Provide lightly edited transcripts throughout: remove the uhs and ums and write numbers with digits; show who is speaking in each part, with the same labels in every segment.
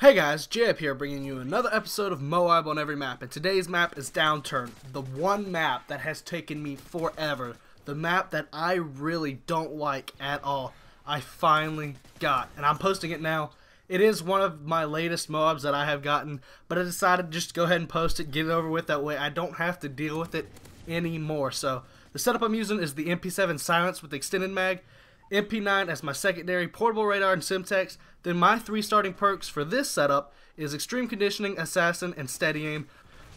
Speaker 1: Hey guys, JHub here bringing you another episode of MOAB on every map, and today's map is Downturn, the one map that has taken me forever, the map that I really don't like at all. I finally got, and I'm posting it now. It is one of my latest MOABs that I have gotten, but I decided to just go ahead and post it, get it over with, that way I don't have to deal with it anymore. So, the setup I'm using is the MP7 Silence with extended mag, MP9 as my secondary, portable radar and Simtex. Then my three starting perks for this setup is Extreme Conditioning, Assassin, and Steady Aim.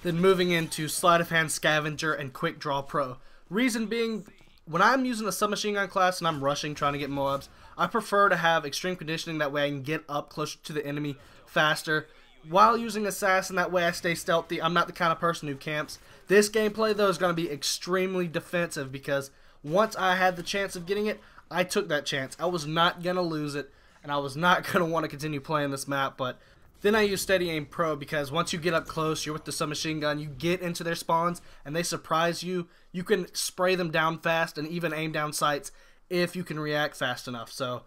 Speaker 1: Then moving into Sleight of Hand, Scavenger, and Quick Draw Pro. Reason being, when I'm using a submachine gun class and I'm rushing trying to get MOABs, I prefer to have Extreme Conditioning, that way I can get up closer to the enemy faster. While using Assassin, that way I stay stealthy. I'm not the kind of person who camps. This gameplay though is going to be extremely defensive because once I had the chance of getting it, I took that chance. I was not going to lose it, and I was not going to want to continue playing this map, but then I use Steady Aim Pro because once you get up close, you're with the submachine gun, you get into their spawns, and they surprise you. You can spray them down fast and even aim down sights if you can react fast enough. So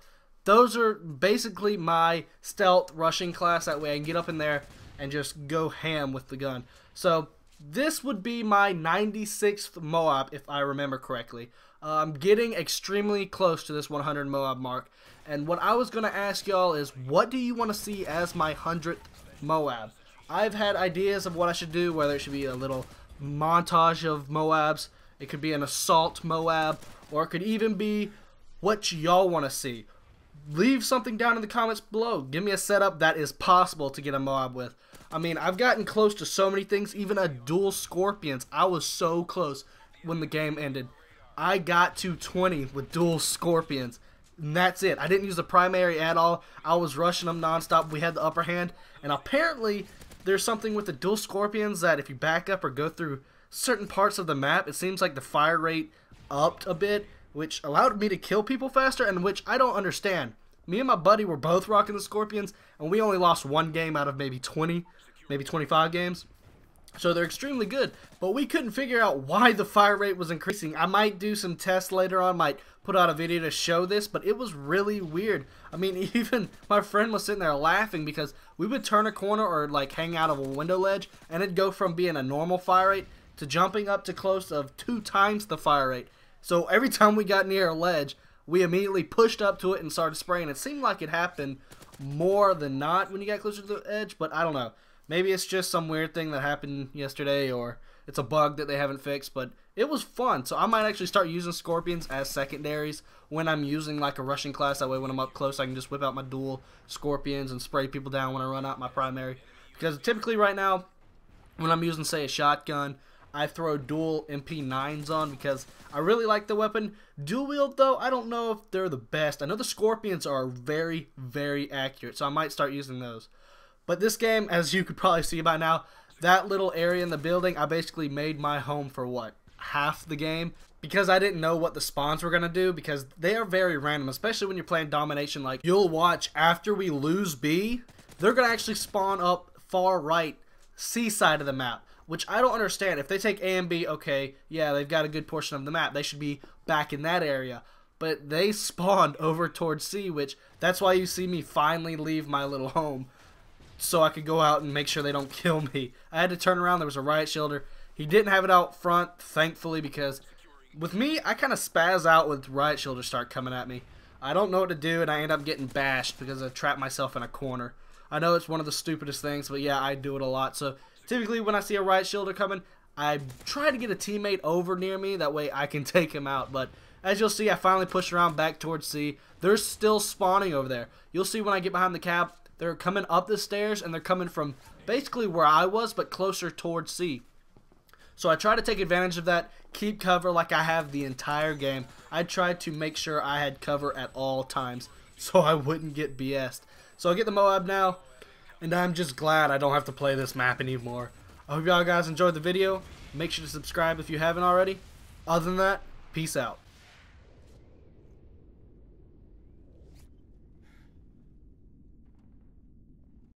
Speaker 1: those are basically my stealth rushing class. That way I can get up in there and just go ham with the gun. So this would be my 96th MOAB if I remember correctly. I'm getting extremely close to this 100 MOAB mark, and what I was going to ask y'all is, what do you want to see as my 100th MOAB? I've had ideas of what I should do, whether it should be a little montage of MOABs, it could be an assault MOAB, or it could even be what y'all want to see. Leave something down in the comments below. Give me a setup that is possible to get a MOAB with. I mean, I've gotten close to so many things, even a dual Scorpions. I was so close when the game ended. I got to 20 with dual Scorpions, and that's it. I didn't use the primary at all. I was rushing them nonstop. We had the upper hand, and apparently there's something with the dual Scorpions that if you back up or go through certain parts of the map, it seems like the fire rate upped a bit, which allowed me to kill people faster, and which I don't understand. Me and my buddy were both rocking the Scorpions, and we only lost one game out of maybe 20, maybe 25 games. So they're extremely good, but we couldn't figure out why the fire rate was increasing. I might do some tests later on, might put out a video to show this, but it was really weird. I mean, even my friend was sitting there laughing because we would turn a corner or like hang out of a window ledge, and it'd go from being a normal fire rate to jumping up to close of 2 times the fire rate. So every time we got near a ledge, we immediately pushed up to it and started spraying. It seemed like it happened more than not when you got closer to the edge, but I don't know. Maybe it's just some weird thing that happened yesterday, or it's a bug that they haven't fixed, but it was fun. So I might actually start using Scorpions as secondaries when I'm using like a rushing class. That way when I'm up close, I can just whip out my dual Scorpions and spray people down when I run out my primary. Because typically right now, when I'm using, say, a shotgun, I throw dual MP9s on because I really like the weapon. Dual wield, though, I don't know if they're the best. I know the Scorpions are very, very accurate, so I might start using those. But this game, as you could probably see by now, that little area in the building, I basically made my home for, what, half the game? Because I didn't know what the spawns were going to do, because they are very random, especially when you're playing domination. Like, you'll watch, after we lose B, they're going to actually spawn up far right C side of the map, which I don't understand. If they take A and B, okay, yeah, they've got a good portion of the map. They should be back in that area. But they spawned over towards C, which, that's why you see me finally leave my little home, so I could go out and make sure they don't kill me. I had to turn around. There was a riot shielder. He didn't have it out front, thankfully, because with me, I kind of spaz out when riot shielders start coming at me. I don't know what to do, and I end up getting bashed because I trap myself in a corner. I know it's one of the stupidest things, but yeah, I do it a lot. So typically when I see a riot shielder coming, I try to get a teammate over near me. That way I can take him out. But as you'll see, I finally pushed around back towards C. They're still spawning over there. You'll see when I get behind the cab, they're coming up the stairs, and they're coming from basically where I was, but closer towards C. So I try to take advantage of that, keep cover like I have the entire game. I tried to make sure I had cover at all times so I wouldn't get BS'd. So I get the MOAB now, and I'm just glad I don't have to play this map anymore. I hope y'all guys enjoyed the video. Make sure to subscribe if you haven't already. Other than that, peace out.